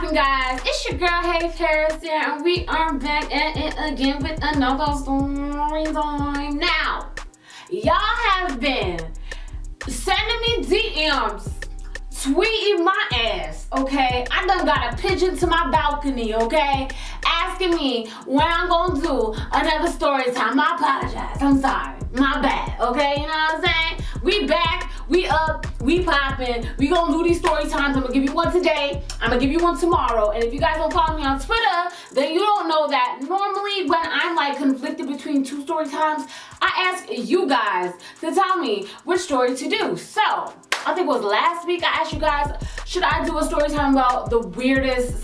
poppin', guys? It's your girl HeyParis here, and we are back at it again with another story time. Now, y'all have been sending me DMs, tweeting my ass, okay? I done got a pigeon to my balcony, okay? Asking me when I'm gonna do another story time. I apologize. I'm sorry. My bad, okay? You know what I'm saying? We back, we up, we poppin'. We gonna do these story times. I'm gonna give you one today. I'm gonna give you one tomorrow. And if you guys don't follow me on Twitter, then you don't know that normally when I'm like conflicted between two story times, I ask you guys to tell me which story to do. So, I think it was last week I asked you guys, should I do a story time about the weirdest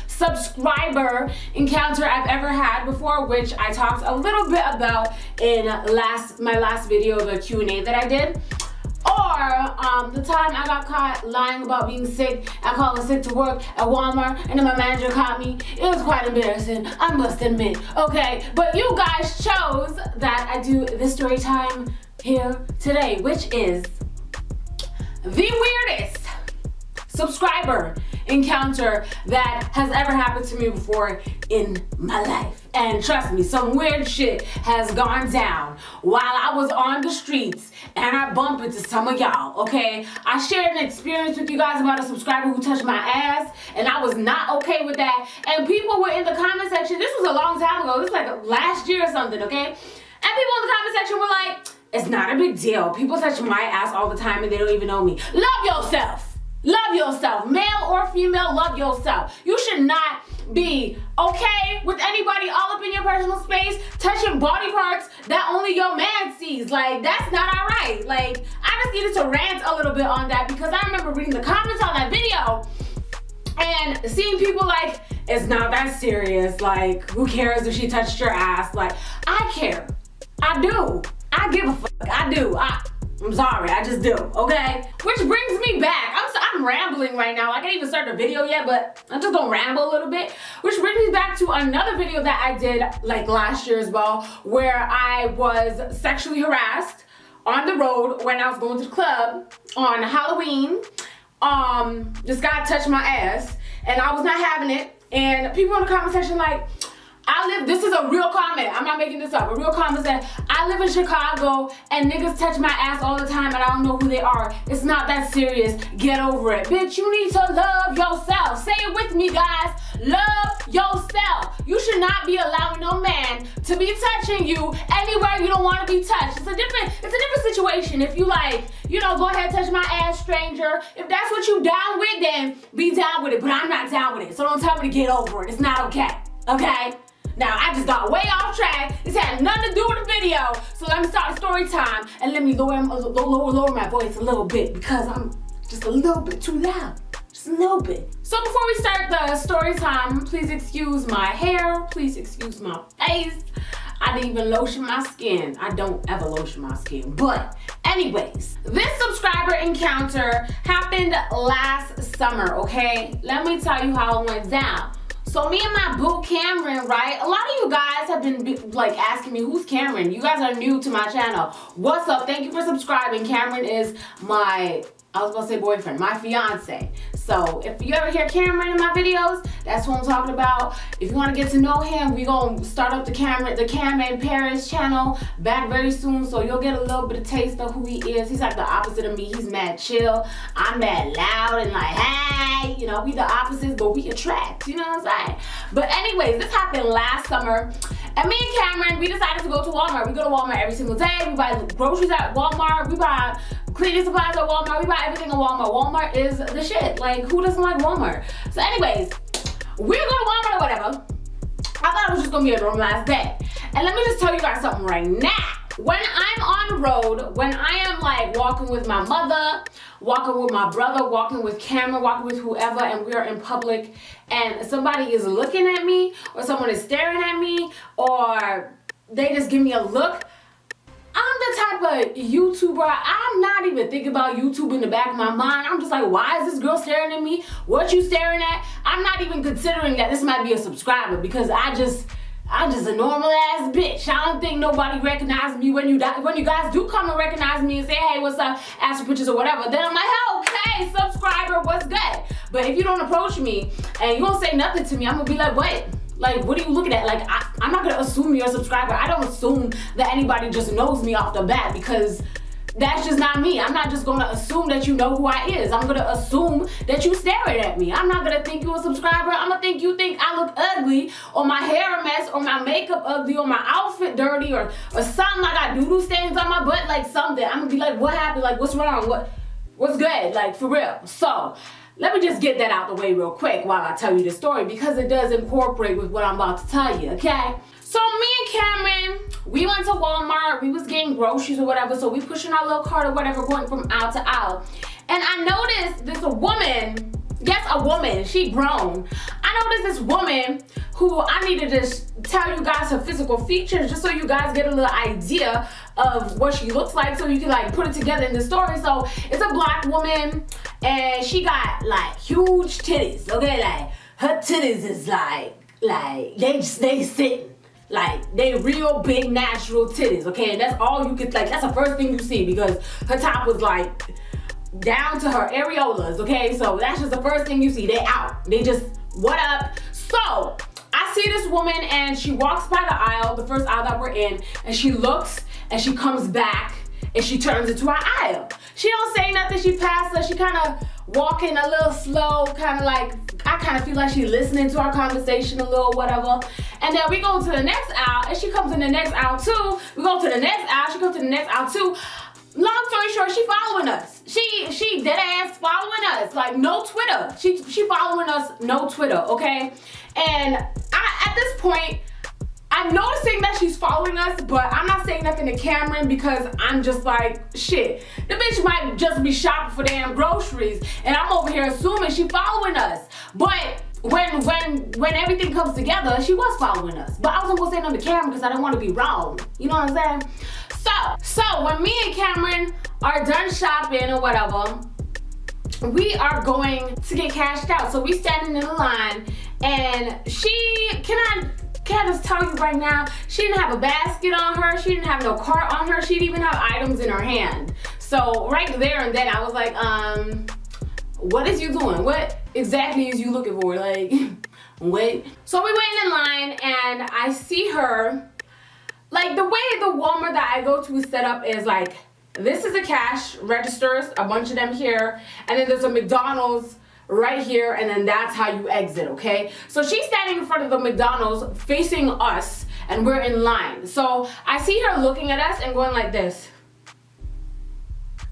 subscriber encounter I've ever had before, which I talked a little bit about in my last video, the Q&A that I did. Or the time I got caught lying about being sick. I called in sick to work at Walmart and then my manager caught me. It was quite embarrassing, I must admit. Okay, but you guys chose that I do this story time here today, which is the weirdest subscriber encounter that has ever happened to me before in my life. And trust me, some weird shit has gone down while I was on the streets and I bumped into some of y'all, okay? I shared an experience with you guys about a subscriber who touched my ass, and I was not okay with that. And people were in the comment section, this was a long time ago, this was like last year or something, okay? And people in the comment section were like, it's not a big deal. People touch my ass all the time and they don't even know me. Love yourself. Love yourself. Male or female, love yourself. You should not be okay with anybody all up in your personal space touching body parts that only your man sees. Like, that's not all right. Like, I just needed to rant a little bit on that because I remember reading the comments on that video and seeing people like, it's not that serious. Like, who cares if she touched your ass? Like, I care. I do. I give a fuck. I do. I'm sorry, I just do, okay? Which brings me back. I'm rambling right now. I can't even start the video yet, but I'm just gonna ramble a little bit. Which brings me back to another video that I did like last year as well, where I was sexually harassed on the road when I was going to the club on Halloween. This guy touched my ass and I was not having it. And people in the comment section like, this is a real comment, I'm not making this up, a real comment said, I live in Chicago and niggas touch my ass all the time and I don't know who they are. It's not that serious, get over it. Bitch, you need to love yourself. Say it with me, guys, love yourself. You should not be allowing no man to be touching you anywhere you don't want to be touched. It's a different situation. If you like, you know, go ahead, touch my ass, stranger. If that's what you down with, then be down with it, but I'm not down with it. So don't tell me to get over it, it's not okay, okay? Now, I just got way off track. This had nothing to do with the video. So let me start story time and let me lower my voice a little bit because I'm just a little bit too loud. Just a little bit. So before we start the story time, please excuse my hair. Please excuse my face. I didn't even lotion my skin. I don't ever lotion my skin. But anyways, this subscriber encounter happened last summer, okay? Let me tell you how it went down. So me and my boo Cameron, right? A lot of you guys have been like asking me, who's Cameron? You guys are new to my channel. What's up? Thank you for subscribing. Cameron is my, I was gonna say boyfriend, my fiance. So if you ever hear Cameron in my videos, that's what I'm talking about. If you want to get to know him, we gonna start up the Cam and Paris channel back very soon, so you'll get a little bit of taste of who he is. He's like the opposite of me. He's mad chill. I'm mad loud and like, hey, you know, we the opposites, but we attract, you know what I'm saying? But anyways, this happened last summer, and me and Cameron, we decided to go to Walmart. We go to Walmart every single day. We buy groceries at Walmart. We buy cleaning supplies at Walmart. We buy everything at Walmart. Walmart is the shit. Like, who doesn't like Walmart? So anyways, we're going to Walmart or whatever. I thought it was just going to be a normal ass day. And let me just tell you guys something right now. When I'm on the road, when I am like walking with my mother, walking with my brother, walking with Cameron, walking with whoever, and we are in public and somebody is looking at me or someone is staring at me or they just give me a look, I'm the type of YouTuber, I'm not even thinking about YouTube in the back of my mind. I'm just like, why is this girl staring at me? What you staring at? I'm not even considering that this might be a subscriber because I I'm just a normal ass bitch. I don't think nobody recognizes me when you guys do come and recognize me and say, hey, what's up, ask for pictures or whatever, then I'm like, okay, subscriber, what's good? But if you don't approach me and you don't say nothing to me, I'm gonna be like, what? Like, what are you looking at? Like, I'm not gonna assume you're a subscriber. I don't assume that anybody just knows me off the bat, because that's just not me. I'm not just gonna assume that you know who I is. I'm gonna assume that you staring at me. I'm not gonna think you a subscriber. I'm gonna think you think I look ugly, or my hair a mess, or my makeup ugly, or my outfit dirty, or something. I got doo-doo stains on my butt, like something. I'm gonna be like, what happened? Like, what's wrong? What's good? Like, for real. So, let me just get that out the way real quick while I tell you the story, because it does incorporate with what I'm about to tell you, okay? So me and Cameron, we went to Walmart, we was getting groceries or whatever, so we pushing our little cart or whatever, going from aisle to aisle. And I noticed this woman, yes, a woman, she grown. I noticed this woman who I needed to tell you guys her physical features, just so you guys get a little idea of what she looks like, so you can like put it together in the story. So it's a black woman, and she got like huge titties, okay? Like her titties is like they sitting. Like, they real big natural titties, okay? And that's all you could, like, that's the first thing you see, because her top was like down to her areolas, okay? So that's just the first thing you see. They out. They just, what up? So I see this woman, and she walks by the aisle, the first aisle that we're in, and she looks, and she comes back, and she turns into our aisle. She don't say nothing. She passes us. She kind of walking a little slow, kind of like, I kind of feel like she's listening to our conversation a little, whatever. And then we go to the next aisle, and she comes in the next aisle too. We go to the next aisle, she comes to the next aisle too. Long story short, she following us. She dead ass following us, like no Twitter. She following us, no Twitter, okay? And at this point, I'm noticing that she's following us, but I'm not saying nothing to Cameron, because I'm just like, shit, the bitch might just be shopping for damn groceries, and I'm over here assuming she following us. But when everything comes together, she was following us. But I wasn't gonna say nothing to Cameron because I didn't want to be wrong. You know what I'm saying? So when me and Cameron are done shopping or whatever, we are going to get cashed out. So we standing in the line, and can I just tell you right now, she didn't have a basket on her, she didn't have no cart on her, she didn't even have items in her hand. So right there and then I was like, what is you doing? What exactly is you looking for? Like, wait. So we waiting in line, and I see her, like the way the Walmart that I go to is set up is like, this is a cash registers, a bunch of them here, and then there's a McDonald's right here, and then that's how you exit, okay? So she's standing in front of the McDonald's facing us, and we're in line. So I see her looking at us and going like this,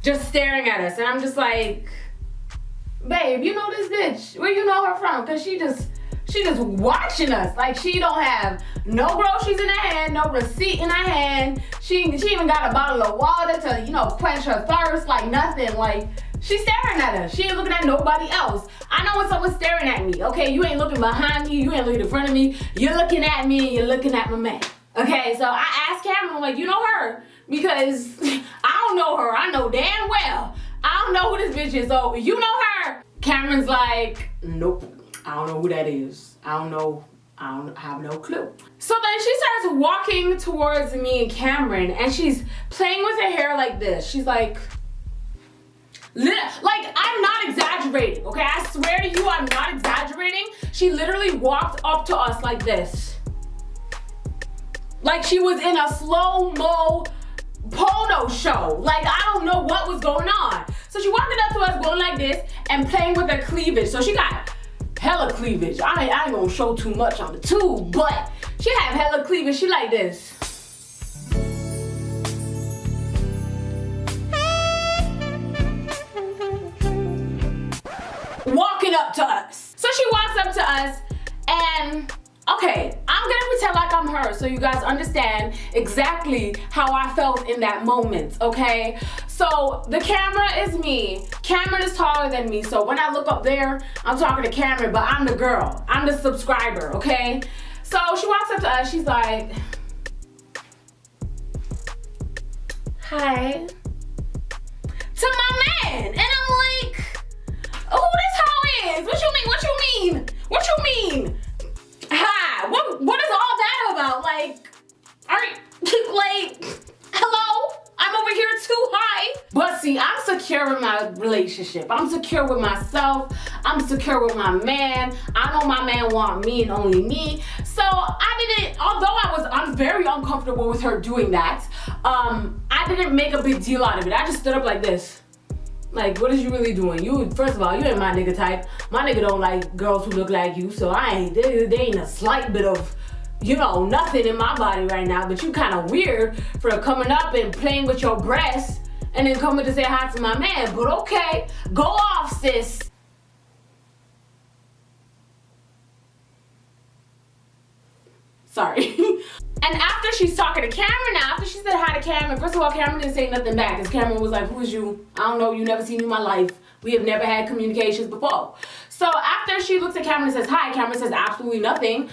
just staring at us, and I'm just like, babe, you know this bitch, where you know her from? Because she just watching us. Like, she don't have no groceries in her hand, no receipt in her hand. She even got a bottle of water to, you know, quench her thirst, like nothing. Like, she's staring at us. She ain't looking at nobody else. I know when someone's staring at me, okay? You ain't looking behind me, you ain't looking in front of me. You're looking at me, and you're looking at my man. Okay, so I asked Cameron, like, you know her? Because I don't know her. I know damn well I don't know who this bitch is. So you know her? Cameron's like, nope. I don't know who that is. I have no clue. So then she starts walking towards me and Cameron, and she's playing with her hair like this. She's like, I'm not exaggerating, okay? I swear to you, I'm not exaggerating. She literally walked up to us like this. Like she was in a slow-mo porno show. Like, I don't know what was going on. So she walked up to us going like this and playing with her cleavage. So she got hella cleavage. I ain't gonna show too much on the tube, but she had hella cleavage. She like this. Walking up to us. So she walks up to us, and okay, I'm gonna pretend like I'm her so you guys understand exactly how I felt in that moment, okay? So the camera is me. Cameron is taller than me, so when I look up there, I'm talking to Cameron, but I'm the girl. I'm the subscriber, okay? So she walks up to us, she's like, hi. To my man, and I'm like, who this hoe is? What you mean? What you mean? What you mean? Hi, what is all that about? secure in my relationship. I'm secure with myself. I'm secure with my man. I know my man want me and only me. So I didn't, although I'm very uncomfortable with her doing that, I didn't make a big deal out of it. I just stood up like this. Like, what is you really doing? You, first of all, you ain't my nigga type. My nigga don't like girls who look like you, so there ain't a slight bit of, you know, nothing in my body right now, but you kind of weird for coming up and playing with your breasts and then coming to say hi to my man. But okay, go off, sis. Sorry. And after she's talking to Cameron now, after she said hi to Cameron, first of all, Cameron didn't say nothing back because Cameron was like, who is you? I don't know, you never seen me in my life. We have never had communications before. So after she looks at Cameron and says hi, Cameron says absolutely nothing.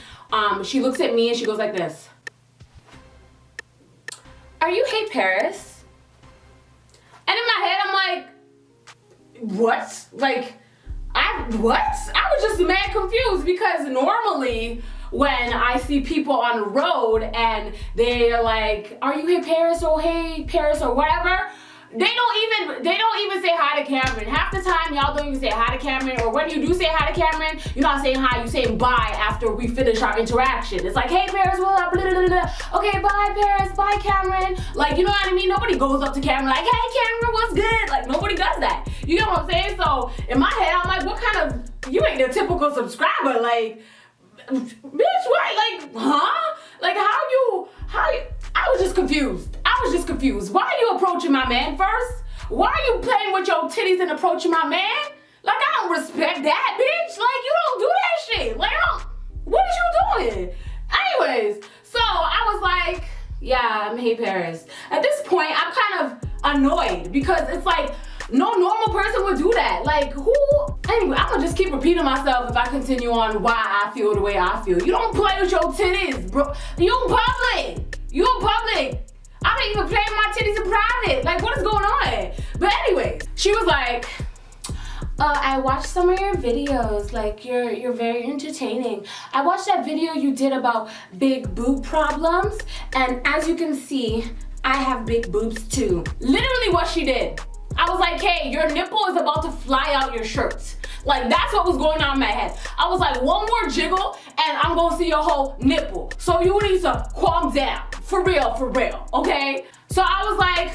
She looks at me and she goes like this. Are you HeyParis? And in my head, I'm like, what? Like, what? I was just mad confused because normally when I see people on the road and they're like, are you HeyParis or HeyParis or whatever, they don't even say hi to Cameron. Half the time, y'all don't even say hi to Cameron, or when you do say hi to Cameron, you're not saying hi, you're saying bye after we finish our interaction. It's like, hey Paris, blah, blah, blah, blah. Okay, bye Paris, bye Cameron. Like, you know what I mean? Nobody goes up to Cameron like, hey Cameron, what's good? Like, nobody does that. You know what I'm saying? So, in my head, I'm like, what kind of, you ain't a typical subscriber, like, bitch, what? Like, huh? Like, how you, I was just confused. Why are you approaching my man first? Why are you playing with your titties and approaching my man? Like, I don't respect that, bitch. Like, you don't do that shit. Like, what is you doing? Anyways, so I was like, yeah, I'm HeyParis. At this point, I'm kind of annoyed because it's like, no normal person would do that. Like, who? Anyway, I'm gonna just keep repeating myself if I continue on why I feel the way I feel. You don't play with your titties, bro. You in public. I don't even play with my titties in private. Like, what is going on? But anyway, she was like, I watched some of your videos. Like, you're very entertaining. I watched that video you did about big boob problems. And as you can see, I have big boobs too. Literally what she did. I was like, hey, your nipple is about to fly out your shirt. Like, that's what was going on in my head. I was like, one more jiggle and I'm gonna see your whole nipple. So you need to calm down. For real, okay? So I was like,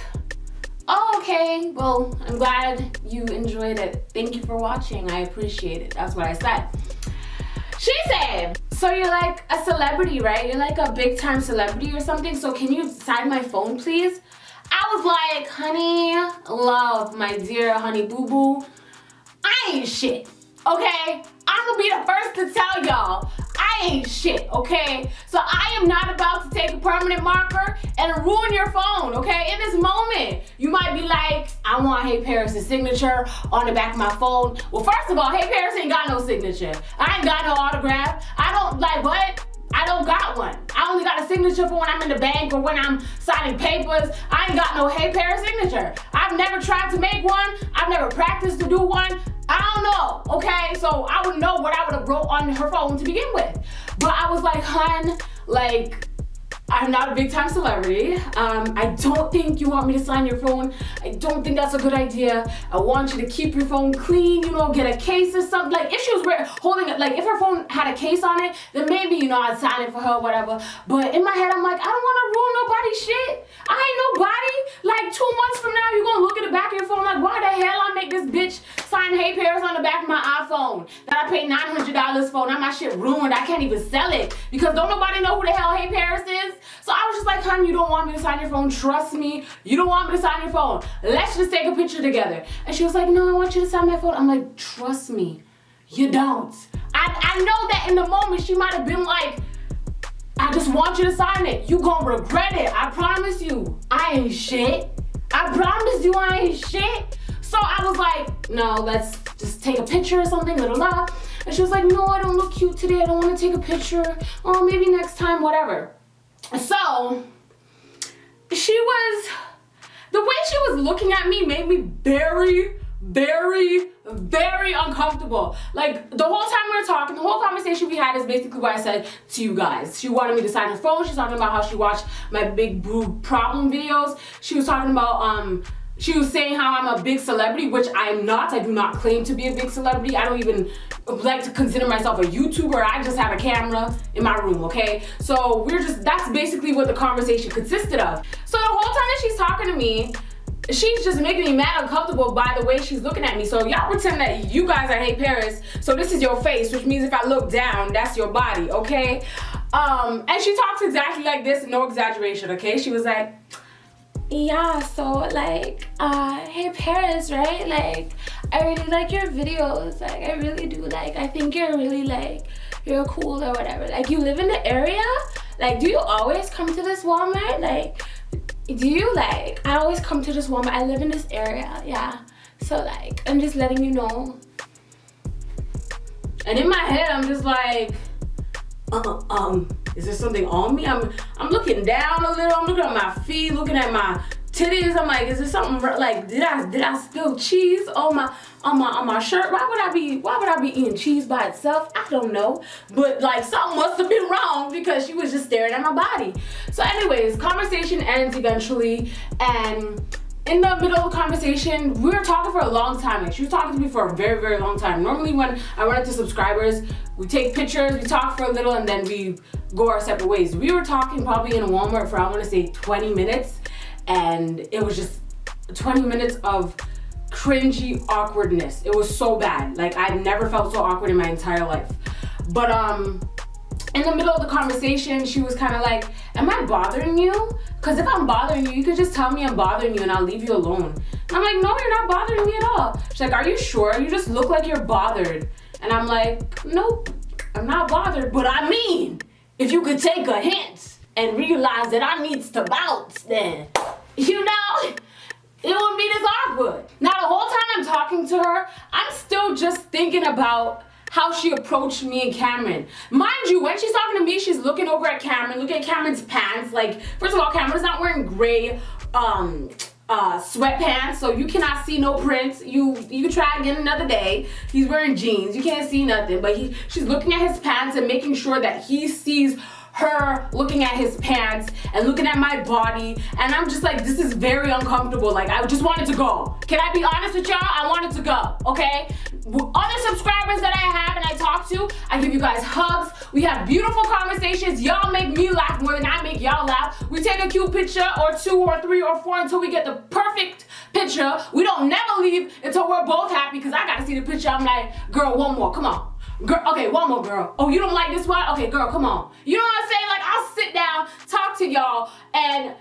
oh, okay, well, I'm glad you enjoyed it. Thank you for watching, I appreciate it. That's what I said. She said, so you're like a celebrity, right? You're like a big time celebrity or something, so can you sign my phone, please? I was like, honey, love, my dear honey boo-boo, I ain't shit, okay? I'm gonna be the first to tell y'all, I ain't shit, okay? So I am not about to take a permanent marker and ruin your phone, okay? In this moment, you might be like, I want HeyParis' signature on the back of my phone. Well, first of all, HeyParis ain't got no signature. I ain't got no autograph. I don't, like, what? I don't got one. I only got a signature for when I'm in the bank or when I'm signing papers. I ain't got no HeyParis signature. I've never tried to make one. I've never practiced to do one. I don't know, okay? So I wouldn't know what I would have wrote on her phone to begin with. But I was like, hun, like, I'm not a big time celebrity. I don't think you want me to sign your phone. I don't think that's a good idea. I want you to keep your phone clean, you know, get a case or something. Like, if she was holding it, like if her phone had a case on it, then maybe, you know, I'd sign it for her or whatever. But in my head, I'm like, I don't want to ruin nobody's shit. I ain't nobody. Like, 2 months from now, you're going to look at the back of your phone like, why the hell I make this bitch sign HeyParis on the back of my iPhone that I paid $900 for? Now my shit ruined. I can't even sell it because don't nobody know who the hell HeyParis is. So I was just like, honey, you don't want me to sign your phone. Trust me. You don't want me to sign your phone. Let's just take a picture together. And she was like, no, I want you to sign my phone. I'm like, trust me. You don't. I know that in the moment she might have been like, I just want you to sign it. You gonna regret it. I promise you. I ain't shit. I promise you I ain't shit. So I was like, no, let's just take a picture or something, blah, blah, blah. And she was like, no, I don't look cute today. I don't want to take a picture. Oh, maybe next time, whatever. So she was, the way she was looking at me made me very, very, very uncomfortable. Like, the whole time we were talking, the whole conversation we had is basically what I said to you guys. She wanted me to sign her phone. She's talking about how she watched my big boob problem videos. She was talking about, She was saying how I'm a big celebrity, which I'm not. I do not claim to be a big celebrity. I don't even like to consider myself a YouTuber. I just have a camera in my room, okay? So that's basically what the conversation consisted of. So the whole time that she's talking to me, she's just making me mad uncomfortable by the way she's looking at me. So y'all pretend that you guys are HeyParis, so this is your face, which means if I look down, that's your body, okay? And she talks exactly like this, no exaggeration, okay? She was like, yeah, so like, HeyParis, right? Like, I really like your videos. Like, I really do. Like, I think you're really like, you're cool or whatever. Like, you live in the area? Like, do you always come to this Walmart? Like, do you like, I always come to this Walmart. I live in this area, yeah. So like, I'm just letting you know. And in my head, I'm just like, is there something on me? I'm looking down a little. I'm looking at my feet, looking at my titties. I'm like, is there something like, did I spill cheese on my shirt? Why would I be eating cheese by itself? I don't know. But like, something must have been wrong because she was just staring at my body. So anyways, conversation ends eventually, and in the middle of the conversation, we were talking for a long time. Like, she was talking to me for a very, very long time. Normally when I run into subscribers, we take pictures, we talk for a little, and then we go our separate ways. We were talking probably in a Walmart for, I want to say, 20 minutes. And it was just 20 minutes of cringy awkwardness. It was so bad. Like, I've never felt so awkward in my entire life. But in the middle of the conversation, she was kind of like, am I bothering you? Because if I'm bothering you, you could just tell me I'm bothering you and I'll leave you alone. And I'm like, no, you're not bothering me at all. She's like, are you sure? You just look like you're bothered. And I'm like, nope, I'm not bothered. But I mean, if you could take a hint and realize that I needs to bounce, then, you know, it wouldn't be this awkward. Now, the whole time I'm talking to her, I'm still just thinking about how she approached me and Cameron. Mind you, when she's talking to me, she's looking over at Cameron, looking at Cameron's pants. Like, first of all, Cameron's not wearing gray sweatpants, so you cannot see no prints. You can try again another day. He's wearing jeans. You can't see nothing, but she's looking at his pants and making sure that he sees her looking at his pants and looking at my body, and I'm just like, this is very uncomfortable. Like, I just wanted to go. Can I be honest with y'all? I wanted to go, okay? Other subscribers that I have and I talk to, I give you guys hugs. We have beautiful conversations. Y'all make me laugh more than I make y'all laugh. We take a cute picture or 2 or 3 or 4 until we get the perfect picture. We don't never leave until we're both happy, because I gotta see the picture. I'm like, girl, one more, come on. Girl, okay, one more, girl. Oh, you don't like this one? Okay, girl, come on. You know what I'm saying? Like, I'll sit down, talk to y'all, and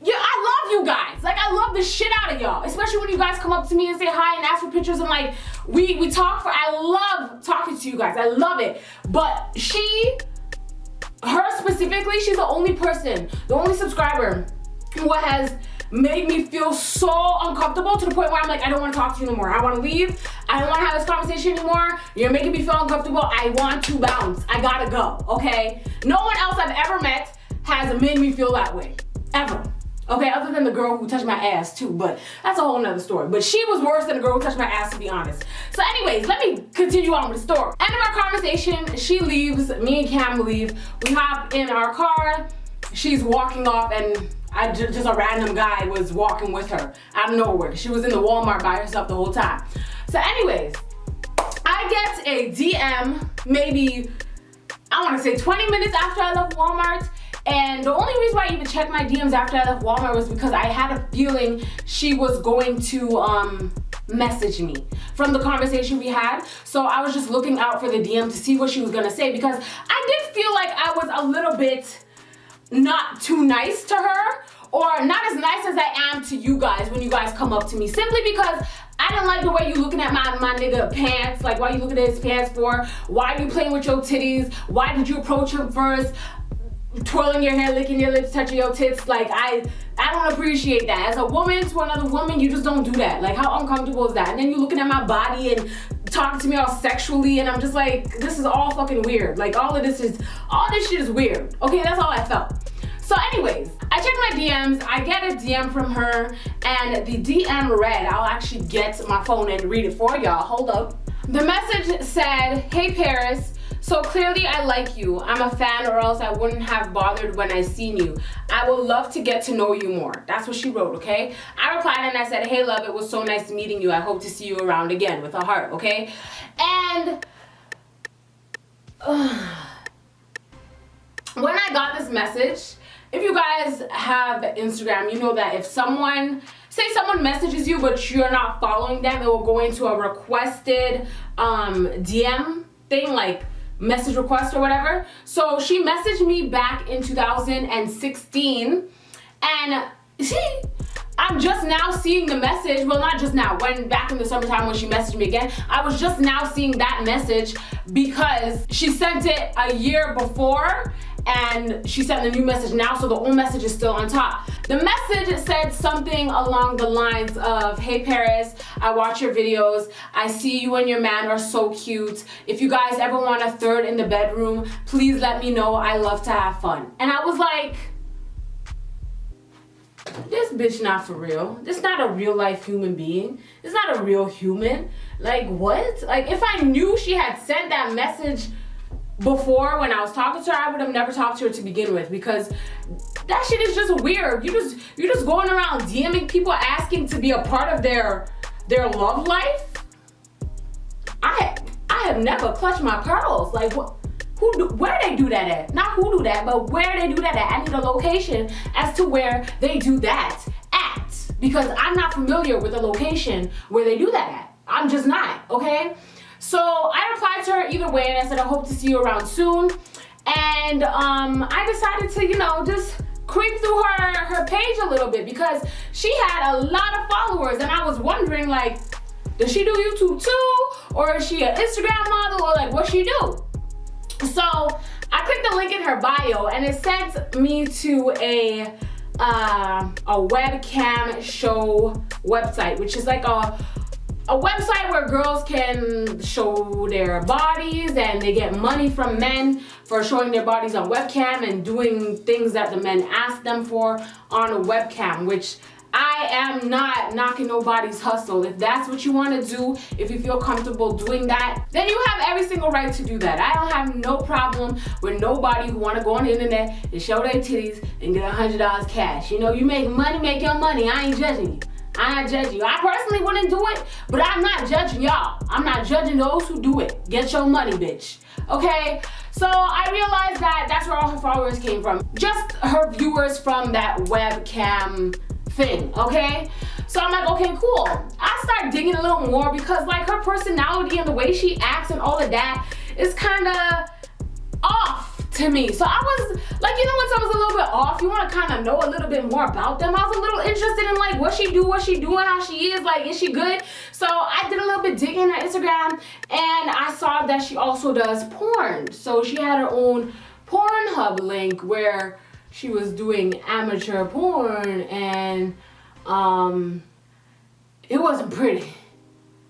yeah, I love you guys. Like, I love the shit out of y'all, especially when you guys come up to me and say hi and ask for pictures, and like, we talk I love talking to you guys. I love it. But her specifically, she's the only person, the only subscriber who has made me feel so uncomfortable to the point where I'm like, I don't want to talk to you no more. I want to leave. I don't want to have this conversation anymore. You're making me feel uncomfortable. I want to bounce. I gotta go, okay? No one else I've ever met has made me feel that way, ever. Okay, other than the girl who touched my ass too, but that's a whole nother story. But she was worse than the girl who touched my ass, to be honest. So anyways, let me continue on with the story. End of our conversation, she leaves, me and Cam leave. We hop in our car, she's walking off, and just a random guy was walking with her out of nowhere. She was in the Walmart by herself the whole time. So anyways, I get a DM maybe, I want to say 20 minutes after I left Walmart. And the only reason why I even checked my DMs after I left Walmart was because I had a feeling she was going to message me from the conversation we had. So I was just looking out for the DM to see what she was gonna say, because I did feel like I was a little bit not too nice to her, or not as nice as I am to you guys when you guys come up to me, simply because I didn't like the way you looking at my nigga pants. Like, why you looking at his pants for? Why are you playing with your titties? Why did you approach him first? Twirling your hair, licking your lips, touching your tits. Like, I don't appreciate that. As a woman to another woman, you just don't do that. Like, how uncomfortable is that? And then you looking at my body and talking to me all sexually, and I'm just like, this is all fucking weird. Like, all this shit is weird. Okay, that's all I felt. So anyways, I checked my DMs, I get a DM from her, and the DM read, I'll actually get my phone and read it for y'all, hold up. The message said, "Hey Paris, So clearly I like you. I'm a fan, or else I wouldn't have bothered when I seen you. I would love to get to know you more. That's what she wrote, okay? I replied and I said, hey love, it was so nice meeting you. I hope to see you around again, with a heart, okay? And when I got this message, if you guys have Instagram, you know that if someone, say someone messages you but you're not following them, it will go into a requested DM thing, like message request or whatever. So she messaged me back in 2016, and I'm just now seeing the message. Well, not just now, when back in the summertime when she messaged me again, I was just now seeing that message because she sent it a year before and she sent the new message now, so the old message is still on top. The message said something along the lines of, hey Paris, I watch your videos. I see you and your man are so cute. If you guys ever want a third in the bedroom, please let me know. I love to have fun. And I was like, this bitch not for real. This not a real life human being. This not a real human. Like, what? Like, if I knew she had sent that message before when I was talking to her, I would have never talked to her to begin with, because that shit is just weird. You're just going around DMing people asking to be a part of their love life. I have never clutched my pearls. Like, what? Where they do that at? Not who do that, but where they do that at. I need a location as to where they do that at, because I'm not familiar with a location where they do that at. I'm just not, okay? So I replied to her either way, and I said I hope to see you around soon. And I decided to, you know, just creep through her page a little bit, because she had a lot of followers, and I was wondering, like, does she do YouTube too, or is she an Instagram model, or like what she do? So I clicked the link in her bio, and it sent me to a webcam show website, which is like a website where girls can show their bodies, and they get money from men for showing their bodies on webcam and doing things that the men ask them for on a webcam, which I am not knocking nobody's hustle. If that's what you want to do, if you feel comfortable doing that, then you have every single right to do that. I don't have no problem with nobody who want to go on the internet and show their titties and get $100 cash. You know, you make money, make your money. I ain't judging you. I'm not judging you. I personally wouldn't do it, but I'm not judging y'all. I'm not judging those who do it. Get your money, bitch. Okay? So I realized that that's where all her followers came from. Just her viewers from that webcam thing, okay? So I'm like, okay, cool. I start digging a little more, because like her personality and the way she acts and all of that is kind of off to me. So I was like, you know, when someone's a little bit off, you want to kind of know a little bit more about them. I was a little interested in like what she doing, how she is, like, is she good? So I did a little bit digging on Instagram, and I saw that she also does porn. So she had her own Pornhub link where she was doing amateur porn, and it wasn't pretty.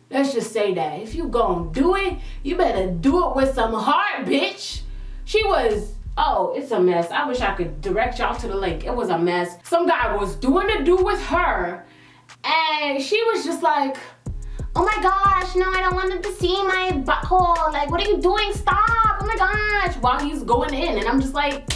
Let's just say that. If you gon' do it, you better do it with some heart, bitch. She was, oh, it's a mess. I wish I could direct y'all to the link. It was a mess. Some guy was doing the do with her, and she was just like, oh my gosh, no, I don't want him to see my butthole. Like, what are you doing? Stop. Oh my gosh. While he's going in, and I'm just like,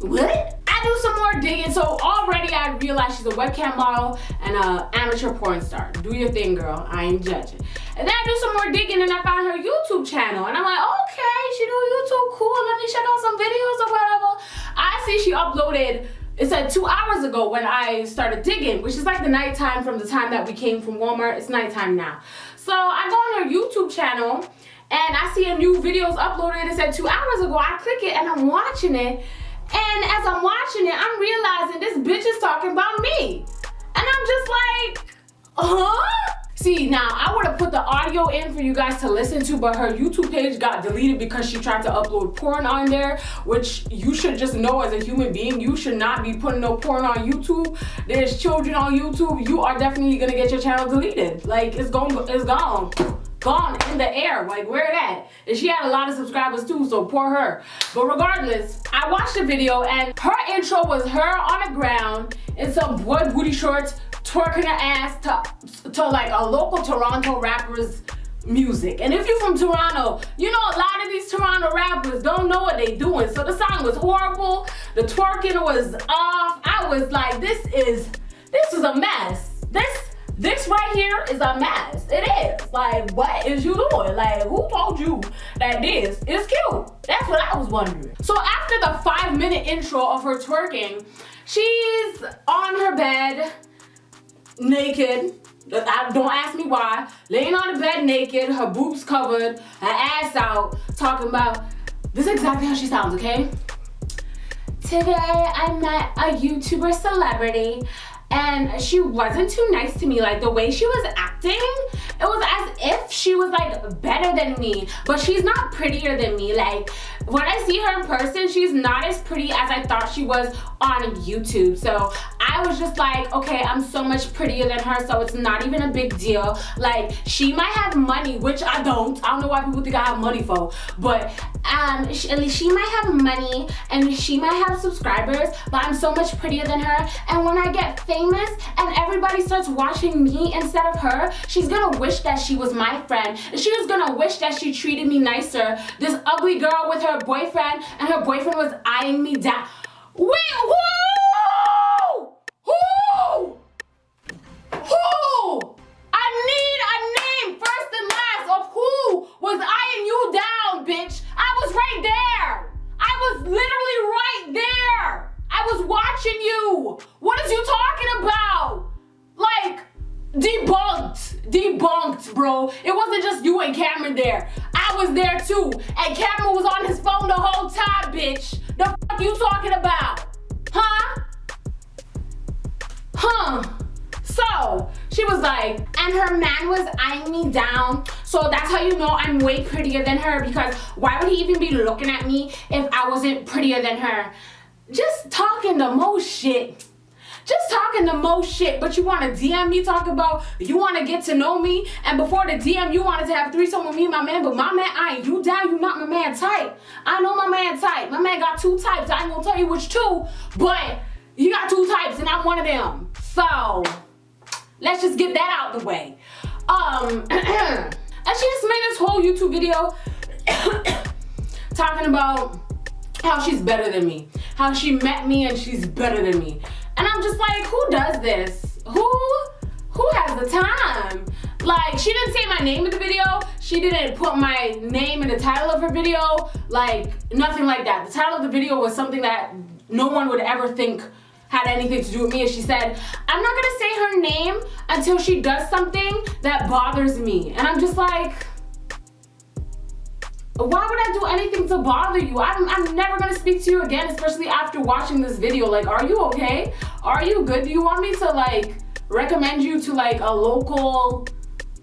what? I do some more digging. So already I realized she's a webcam model and an amateur porn star. Do your thing, girl. I ain't judging. And then I do some more digging, and I found her YouTube channel, and I'm like, okay, she do YouTube, cool. Let me check out some videos or whatever. I see she uploaded, it said 2 hours ago when I started digging, which is like the nighttime from the time that we came from Walmart. It's nighttime now. So I go on her YouTube channel, and I see a new videos uploaded. It said 2 hours ago. I click it, and I'm watching it. And as I'm watching it, I'm realizing this bitch is talking about me. And I'm just like, huh? See, now I would have put the audio in for you guys to listen to, but her YouTube page got deleted because she tried to upload porn on there, which you should just know as a human being, you should not be putting no porn on YouTube. There's children on YouTube. You are definitely gonna get your channel deleted. Like, it's gone in the air. Like, where it at? And she had a lot of subscribers too, so poor her. But regardless, I watched the video, and her intro was her on the ground in some boy booty shorts, twerking her ass to like a local Toronto rapper's music. And if you're from Toronto, you know a lot of these Toronto rappers don't know what they doing. So the song was horrible. The twerking was off. I was like, this is a mess. This right here is a mess. It is. Like, what is you doing? Like, who told you that this is cute? That's what I was wondering. So after the 5-minute intro of her twerking, she's on her bed, naked. Don't ask me why. Laying on the bed naked, her boobs covered, her ass out, talking about, this is exactly how she sounds, okay? Today I met a YouTuber celebrity and she wasn't too nice to me. Like the way she was acting, it was as if she was like better than me, but she's not prettier than me. Like when I see her in person, she's not as pretty as I thought she was on YouTube. So I was just like, okay, I'm so much prettier than her, so it's not even a big deal. Like she might have money, which I don't know why people think I have money for, but she might have money and she might have subscribers, but I'm so much prettier than her. And when I get famous and everybody starts watching me instead of her, she's gonna wish that she was my friend. She was gonna wish that she treated me nicer. This ugly girl with her boyfriend, and her boyfriend was eyeing me down. Wait, who? Who? Who? I need a name, first and last, of who was eyeing you down, bitch. I was right there. I was literally right there. I was watching you. What is you talking about? Like, debunked, bro. It wasn't just you and Cameron there. I was there too. And Cameron was on his phone the whole time, bitch. The fuck you talking about? Huh? So, she was like, and her man was eyeing me down. So that's how you know I'm way prettier than her, because why would he even be looking at me if I wasn't prettier than her? Just talking the most shit. Just talking the most shit, but you want to DM me, talk about you want to get to know me, and before the DM you wanted to have threesome with me and my man, but my man eyeing you down, you not my man type. I know my man type. My man got 2 types. I ain't gonna tell you which 2, but he got 2 types and I'm one of them. So let's just get that out the way. And she just made this whole YouTube video talking about how she's better than me, how she met me and she's better than me. And I'm just like, who does this? Who has the time? Like, she didn't say my name in the video. She didn't put my name in the title of her video. Like, nothing like that. The title of the video was something that no one would ever think had anything to do with me. And she said, I'm not gonna say her name until she does something that bothers me. And I'm just like, why would I do anything to bother you? I'm never gonna speak to you again, especially after watching this video. Like, are you okay? Are you good? Do you want me to like recommend you to like a local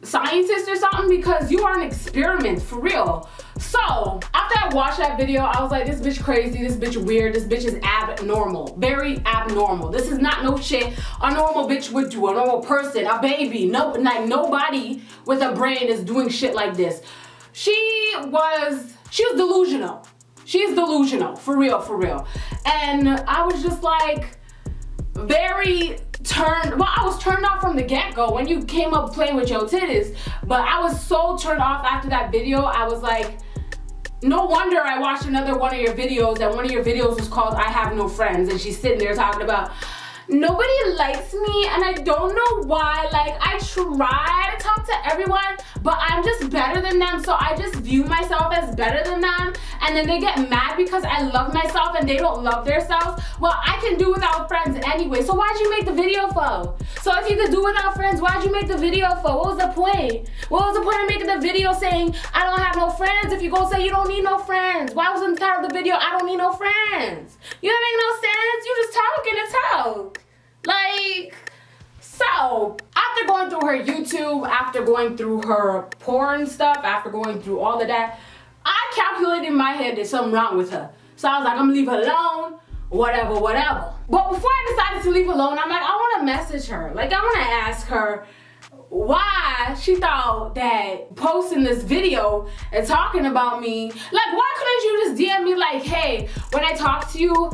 scientist or something? Because you are an experiment, for real. So after I watched that video, I was like, this bitch crazy, this bitch weird, this bitch is abnormal, very abnormal. This is not no shit a normal bitch would do, a normal person, a baby. No, like nobody with a brain is doing shit like this. She was delusional. She's delusional, for real. And I was just like very I was turned off from the get-go when you came up playing with your titties. But I was so turned off after that video. I was like, no wonder I watched another one of your videos, and one of your videos was called I Have No Friends, and she's sitting there talking about nobody likes me and I don't know why. Like, I try to talk to everyone, but I'm just better than them, so I just view myself as better than them, and then they get mad because I love myself and they don't love themselves. Well, I can do without friends anyway, so why'd you make the video for? So if you could do without friends, why'd you make the video for? What was the point? What was the point of making the video saying I don't have no friends if you go say you don't need no friends? Why was in the title of the video I don't need no friends? You don't make no sense. You just talking to talk. Like, so after going through her YouTube, after going through her porn stuff, after going through all of that, I calculated in my head there's something wrong with her. So I was like, I'm gonna leave her alone, whatever. But before I decided to leave her alone, I'm like, I wanna message her. Like, I wanna ask her why she thought that posting this video and talking about me, like, why couldn't you just DM me like, hey, when I talked to you,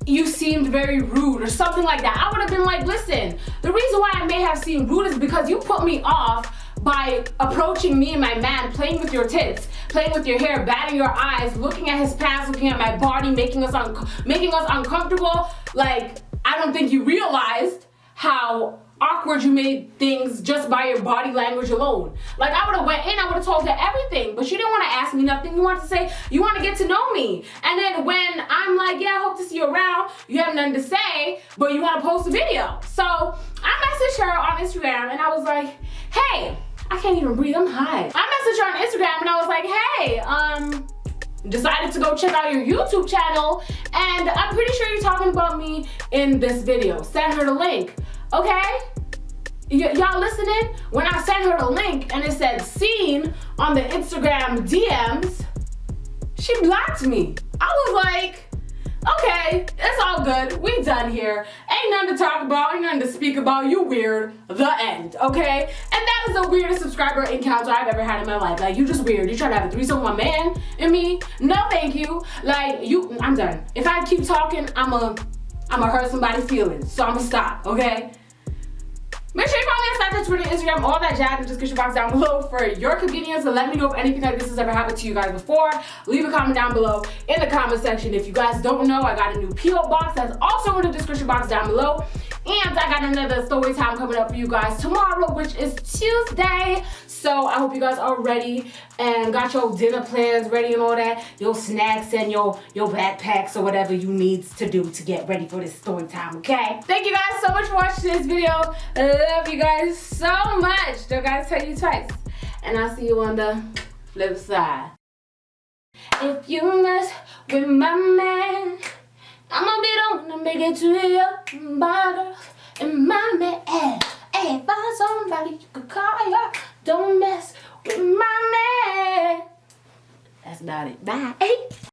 you seemed very rude or something like that? I would have been like, listen, the reason why I may have seemed rude is because you put me off by approaching me and my man, playing with your tits, playing with your hair, batting your eyes, looking at his pants, looking at my body, making us uncomfortable. Like, I don't think you realized how awkward you made things just by your body language alone. Like, I would have went in, I would have told her everything, but you didn't want to ask me nothing. You wanted to say, you want to get to know me. And then when I'm like, yeah, I hope to see you around, you have nothing to say, but you want to post a video. So I messaged her on Instagram and I was like, hey, I can't even breathe, I'm high. I messaged her on Instagram and I was like, hey, decided to go check out your YouTube channel, and I'm pretty sure you're talking about me in this video. Send her the link, okay? Y'all listening? When I sent her the link and it said seen on the Instagram DMs, she blocked me. I was like, okay, it's all good. We done here. Ain't nothing to talk about, ain't nothing to speak about. You weird. The end, okay? And that is the weirdest subscriber encounter I've ever had in my life. Like, you just weird. You try to have a threesome with my man and me? No, thank you. Like, I'm done. If I keep talking, I'ma hurt somebody's feelings. So I'ma stop, okay? Make sure you follow me on Snapchat, Twitter, Instagram, all that jazz in the description box down below for your convenience. And let me know if anything like this has ever happened to you guys before. Leave a comment down below in the comment section. If you guys don't know, I got a new P.O. box that's also in the description box down below. And I got another story time coming up for you guys tomorrow, which is Tuesday. So I hope you guys are ready and got your dinner plans ready and all that. Your snacks and your backpacks or whatever you need to do to get ready for this story time, okay? Thank you guys so much for watching this video. I love you guys so much. Don't gotta tell you twice. And I'll see you on the flip side. If you mess with my man, I'ma be the one to make it to your body. And my man, hey, find somebody you could call ya. Don't mess with my man. That's about it. Bye.